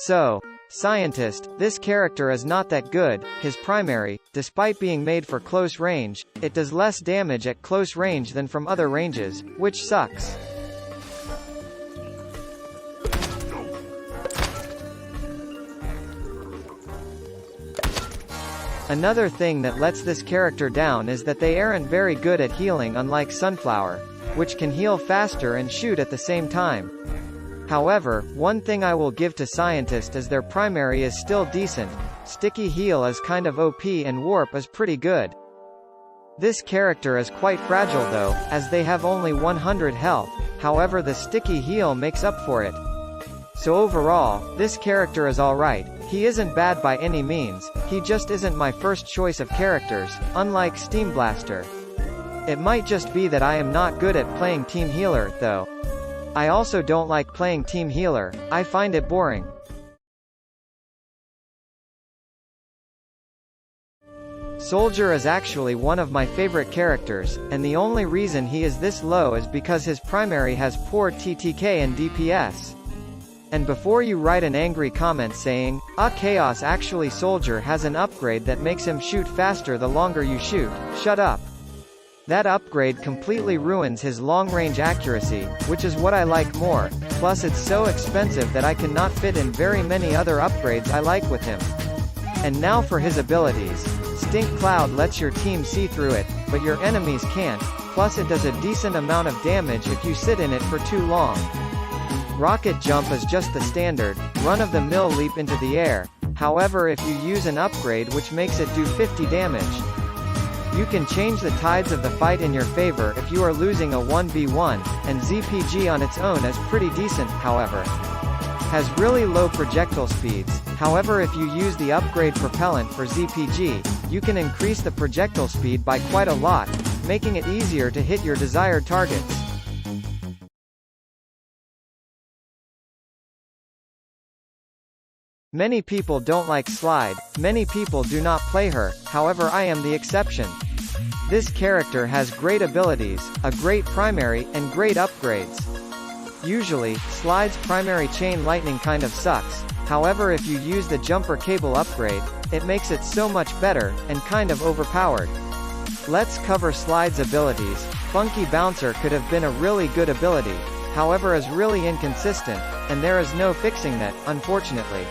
So, scientist, this character is not that good. His primary, despite being made for close range, it does less damage at close range than from other ranges, which sucks. Another thing that lets this character down is that they aren't very good at healing, unlike Sunflower, which can heal faster and shoot at the same time. However, one thing I will give to Scientist is their primary is still decent. Sticky heal is kind of OP and warp is pretty good. This character is quite fragile though, as they have only 100 health, however the sticky heal makes up for it. So overall, this character is alright. He isn't bad by any means, he just isn't my first choice of characters, unlike Steam Blaster. It might just be that I am not good at playing Team Healer, though. I also don't like playing Team Healer, I find it boring. Soldier is actually one of my favorite characters, and the only reason he is this low is because his primary has poor TTK and DPS. And before you write an angry comment saying, Chaos, actually Soldier has an upgrade that makes him shoot faster the longer you shoot, shut up. That upgrade completely ruins his long-range accuracy, which is what I like more, plus it's so expensive that I cannot fit in very many other upgrades I like with him. And now for his abilities. Stink Cloud lets your team see through it, but your enemies can't, plus it does a decent amount of damage if you sit in it for too long. Rocket Jump is just the standard, run-of-the-mill leap into the air, however if you use an upgrade which makes it do 50 damage. You can change the tides of the fight in your favor if you are losing a 1v1, and ZPG on its own is pretty decent, however. Has really low projectile speeds, however if you use the upgrade Propellant for ZPG, you can increase the projectile speed by quite a lot, making it easier to hit your desired targets. Many people don't like Slide, many people do not play her, however I am the exception. This character has great abilities, a great primary, and great upgrades. Usually, Slide's primary Chain Lightning kind of sucks, however if you use the Jumper Cable upgrade, it makes it so much better, and kind of overpowered. Let's cover Slide's abilities. Funky Bouncer could have been a really good ability, however is really inconsistent, and there is no fixing that, unfortunately.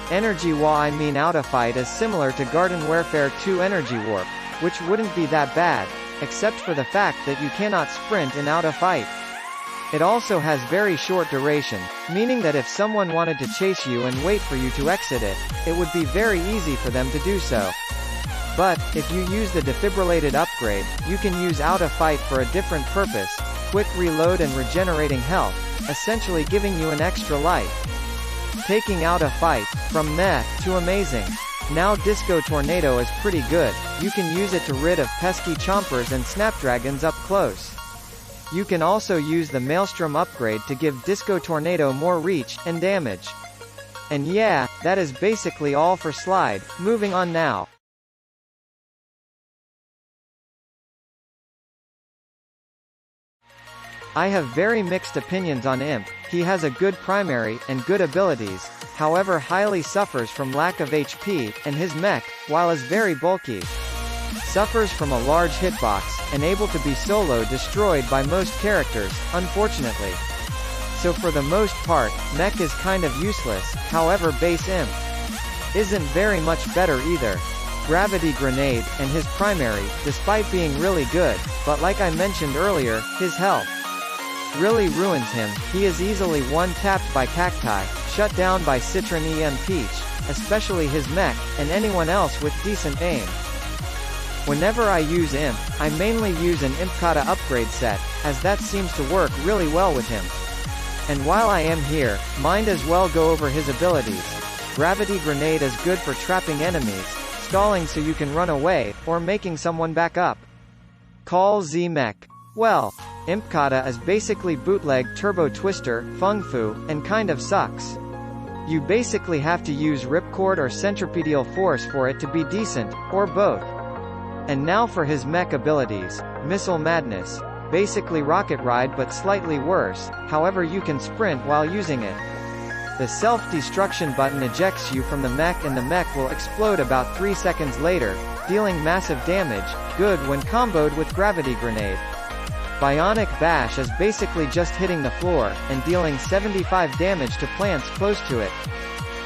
Energy Out of Fight is similar to Garden Warfare 2 Energy Warp, which wouldn't be that bad, except for the fact that you cannot sprint in Out of Fight. It also has very short duration, meaning that if someone wanted to chase you and wait for you to exit it, it would be very easy for them to do so. But, if you use the Defibrillated upgrade, you can use Out of Fight for a different purpose, quick reload and regenerating health, essentially giving you an extra life. Taking Out of Fight, from meh, to amazing. Now Disco Tornado is pretty good, you can use it to rid of pesky chompers and snapdragons up close. You can also use the Maelstrom upgrade to give Disco Tornado more reach, and damage. And yeah, that is basically all for Slide, moving on now. I have very mixed opinions on Imp. He has a good primary, and good abilities, however highly suffers from lack of HP, and his mech, while is very bulky, suffers from a large hitbox, and able to be solo destroyed by most characters, unfortunately. So for the most part, mech is kind of useless, however base Imp isn't very much better either. Gravity Grenade, and his primary, despite being really good, but like I mentioned earlier, his health really ruins him. He is easily one-tapped by Cacti, shut down by Citron EM Peach, especially his mech, and anyone else with decent aim. Whenever I use Imp, I mainly use an Impkata upgrade set, as that seems to work really well with him. And while I am here, might as well go over his abilities. Gravity Grenade is good for trapping enemies, stalling so you can run away, or making someone back up. Call Z Mech. Well, Impkata is basically bootleg Turbo Twister, Fung Fu, and kind of sucks. You basically have to use Ripcord or Centripetal Force for it to be decent, or both. And now for his mech abilities. Missile Madness. Basically Rocket Ride but slightly worse, however you can sprint while using it. The self-destruction button ejects you from the mech and the mech will explode about 3 seconds later, dealing massive damage, good when comboed with gravity grenade. Bionic Bash is basically just hitting the floor, and dealing 75 damage to plants close to it.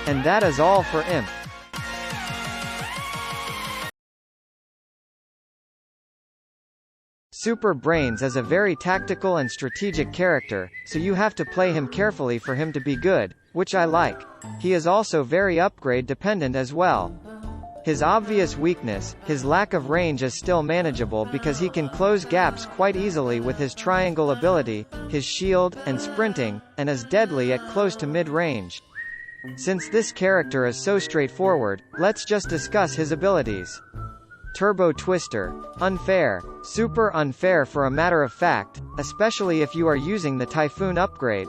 And that is all for Imp. Super Brainz is a very tactical and strategic character, so you have to play him carefully for him to be good, which I like. He is also very upgrade dependent as well. His obvious weakness, his lack of range, is still manageable because he can close gaps quite easily with his triangle ability, his shield, and sprinting, and is deadly at close to mid-range. Since this character is so straightforward, let's just discuss his abilities. Turbo Twister. Unfair. Super unfair for a matter of fact, especially if you are using the Typhoon upgrade.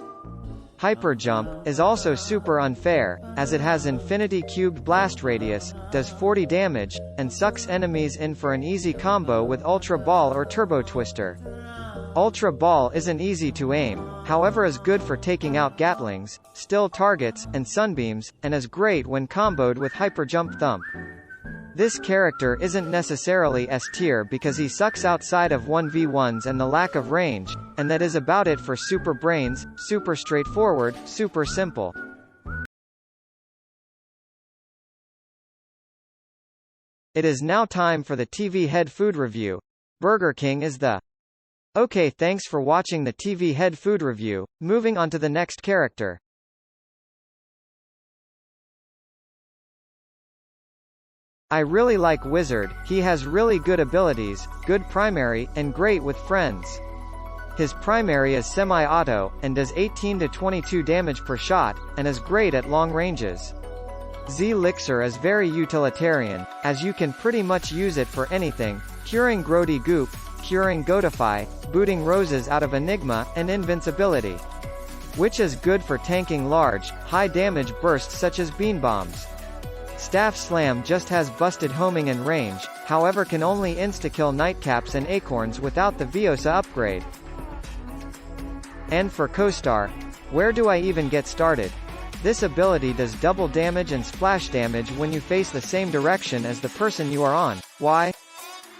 Hyper Jump is also super unfair, as it has infinity cubed blast radius, does 40 damage, and sucks enemies in for an easy combo with Ultra Ball or Turbo Twister. Ultra Ball isn't easy to aim, however is good for taking out Gatlings, still targets, and sunbeams, and is great when comboed with Hyper Jump Thump. This character isn't necessarily S tier because he sucks outside of 1v1s and the lack of range, and that is about it for Super Brainz. Super straightforward, super simple. It is now time for the TV head food review. Burger King is the... Okay, thanks for watching the TV head food review. Moving on to the next character. I really like Wizard. He has really good abilities, good primary, and great with friends. His primary is semi-auto, and does 18 to 22 damage per shot, and is great at long ranges. Z-Lixer is very utilitarian, as you can pretty much use it for anything, curing Grody Goop, curing Goatify, booting Roses out of Enigma, and invincibility. Which is good for tanking large, high-damage bursts such as bean bombs. Staff Slam just has busted homing and range, however can only insta-kill nightcaps and acorns without the Viosa upgrade. And for Co-Star, where do I even get started? This ability does double damage and splash damage when you face the same direction as the person you are on. Why?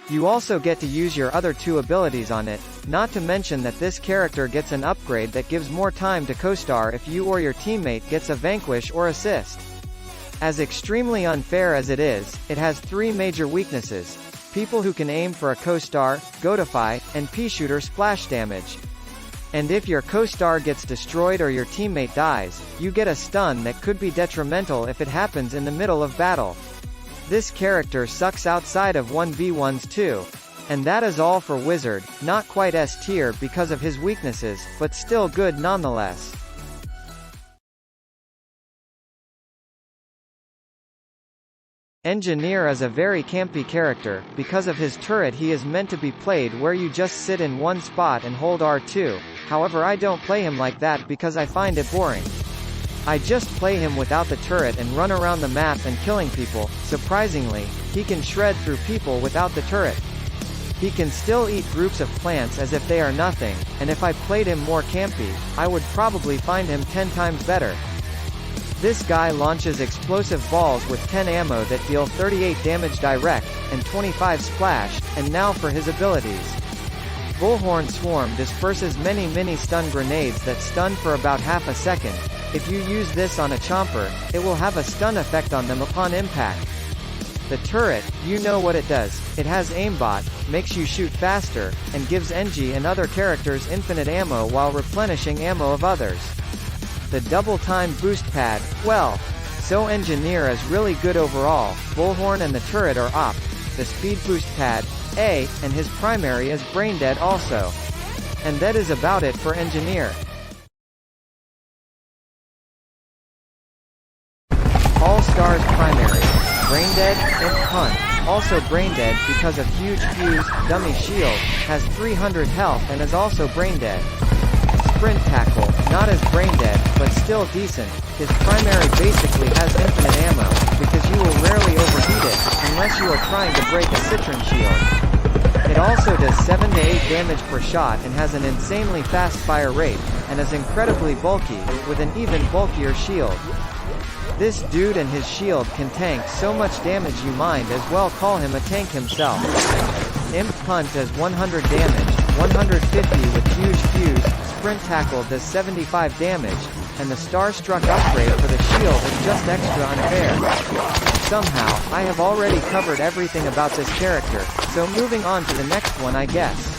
You also get to use your other two abilities on it, not to mention that this character gets an upgrade that gives more time to Co-Star if you or your teammate gets a Vanquish or Assist. As extremely unfair as it is, it has three major weaknesses: people who can aim for a Co-Star, Goatify, and P-Shooter splash damage. And if your Co-Star gets destroyed or your teammate dies, you get a stun that could be detrimental if it happens in the middle of battle. This character sucks outside of 1v1s too. And that is all for Wizard, not quite S tier because of his weaknesses, but still good nonetheless. Engineer is a very campy character. Because of his turret he is meant to be played where you just sit in one spot and hold R2, however I don't play him like that because I find it boring. I just play him without the turret and run around the map and killing people. Surprisingly, he can shred through people without the turret. He can still eat groups of plants as if they are nothing, and if I played him more campy, I would probably find him 10 times better. This guy launches explosive balls with 10 ammo that deal 38 damage direct, and 25 splash, and now for his abilities. Bullhorn Swarm disperses many mini-stun grenades that stun for about half a second. If you use this on a chomper, it will have a stun effect on them upon impact. The turret, you know what it does, it has aimbot, makes you shoot faster, and gives NG and other characters infinite ammo while replenishing ammo of others. The double time boost pad, well, so Engineer is really good overall. Bullhorn and the turret are op. The speed boost pad, A, and his primary is Braindead also. And that is about it for Engineer. All-Stars primary, Braindead, Imp Hunt, also Braindead because of huge fuse, dummy shield, has 300 health and is also Braindead. sprint tackle, not as brain dead, but still decent. His primary basically has infinite ammo, because you will rarely overheat it, unless you are trying to break a citron shield. It also does 7 to 8 damage per shot and has an insanely fast fire rate, and is incredibly bulky, with an even bulkier shield. This dude and his shield can tank so much damage you might as well call him a tank himself. Imp Punt does 100 damage, 150 with huge fuse, sprint tackle does 75 damage, and the Starstruck upgrade for the shield is just extra unfair. Somehow, I have already covered everything about this character, so moving on to the next one I guess.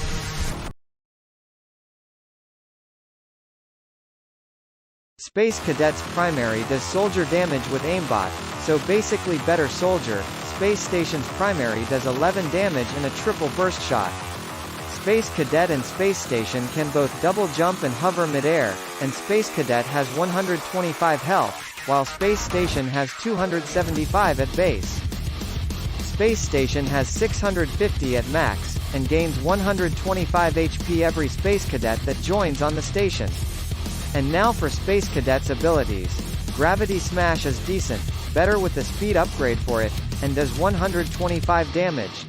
Space Cadet's primary does soldier damage with aimbot, so basically better soldier. Space Station's primary does 11 damage in a triple burst shot. Space Cadet and Space Station can both double jump and hover midair, and Space Cadet has 125 health, while Space Station has 275 at base. Space Station has 650 at max, and gains 125 HP every Space Cadet that joins on the station. And now for Space Cadet's abilities. Gravity Smash is decent, better with the speed upgrade for it, and does 125 damage.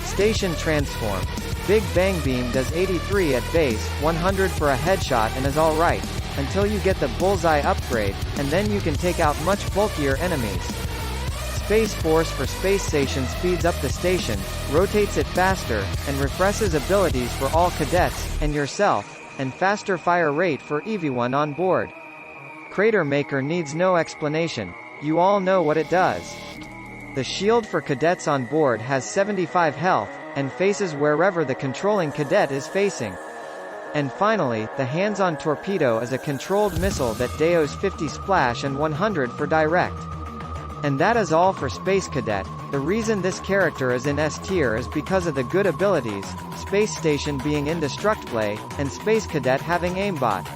Station Transform. Big Bang Beam does 83 at base, 100 for a headshot and is alright, until you get the Bullseye upgrade, and then you can take out much bulkier enemies. Space Force for Space Station speeds up the station, rotates it faster, and refreshes abilities for all cadets, and yourself, and faster fire rate for everyone on board. Crater Maker needs no explanation, you all know what it does. The shield for cadets on board has 75 health, and faces wherever the controlling cadet is facing. And finally, the hands-on torpedo is a controlled missile that deals 50 splash and 100 for direct. And that is all for Space Cadet. The reason this character is in S tier is because of the good abilities, Space Station being indestructible, and Space Cadet having aimbot.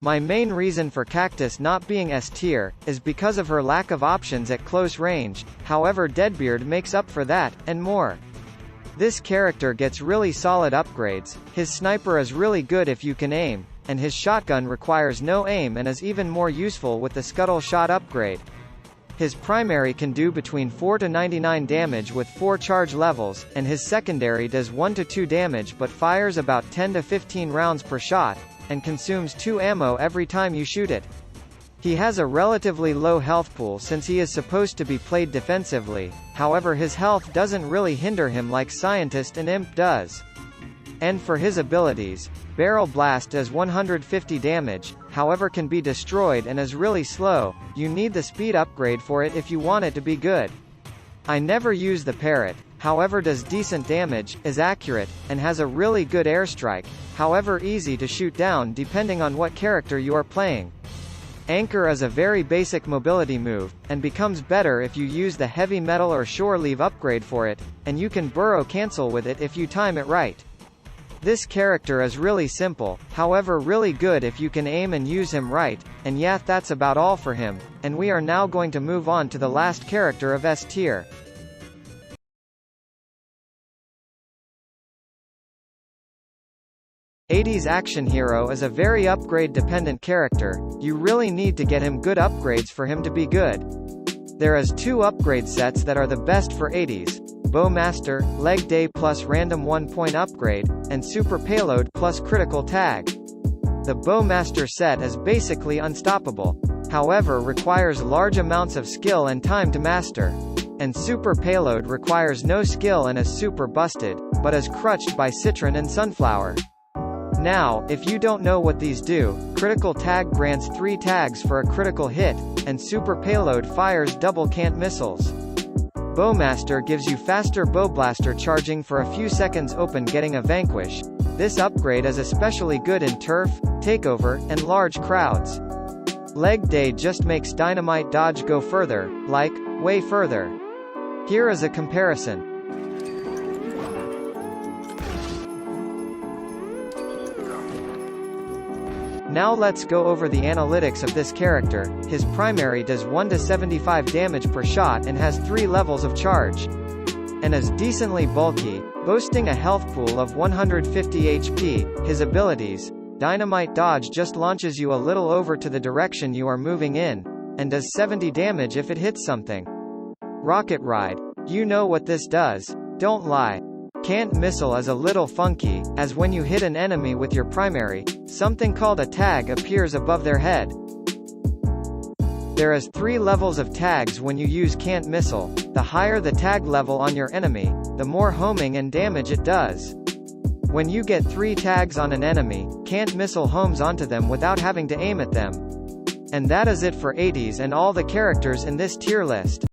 My main reason for Cactus not being S tier, is because of her lack of options at close range, however Deadbeard makes up for that, and more. This character gets really solid upgrades, his sniper is really good if you can aim, and his shotgun requires no aim and is even more useful with the Scuttle Shot upgrade. His primary can do between 4 to 99 damage with 4 charge levels, and his secondary does 1 to 2 damage but fires about 10 to 15 rounds per shot, and consumes 2 ammo every time you shoot it. He has a relatively low health pool since he is supposed to be played defensively, however his health doesn't really hinder him like Scientist and Imp does. And for his abilities, Barrel Blast does 150 damage, however can be destroyed and is really slow, you need the speed upgrade for it if you want it to be good. I never use the Parrot, however does decent damage, is accurate, and has a really good airstrike, however easy to shoot down depending on what character you are playing. Anchor is a very basic mobility move, and becomes better if you use the Heavy Metal or Shore Leave upgrade for it, and you can burrow cancel with it if you time it right. This character is really simple, however really good if you can aim and use him right, and yeah that's about all for him, and we are now going to move on to the last character of S tier. '80s Action Hero is a very upgrade-dependent character, you really need to get him good upgrades for him to be good. There is 2 upgrade sets that are the best for '80s. Bowmaster, Leg Day plus random 1-point upgrade, and Super Payload plus critical tag. The Bowmaster set is basically unstoppable, however requires large amounts of skill and time to master. And Super Payload requires no skill and is super busted, but is crutched by Citron and Sunflower. Now, if you don't know what these do, Critical Tag grants 3 tags for a critical hit, and Super Payload fires double cant missiles. Bowmaster gives you faster Bowblaster charging for a few seconds open getting a Vanquish. This upgrade is especially good in turf, takeover, and large crowds. Leg Day just makes Dynamite dodge go further, like, way further. Here is a comparison. Now let's go over the analytics of this character. His primary does 1 to 75 damage per shot and has 3 levels of charge. and is decently bulky, boasting a health pool of 150 HP. His abilities: Dynamite Dodge just launches you a little over to the direction you are moving in, and does 70 damage if it hits something. Rocket Ride. You know what this does. Don't lie. Can't Missile is a little funky, as when you hit an enemy with your primary, something called a tag appears above their head. There is 3 levels of tags when you use Can't Missile. The higher the tag level on your enemy, the more homing and damage it does. When you get 3 tags on an enemy, Can't Missile homes onto them without having to aim at them. And that is it for 80s and all the characters in this tier list.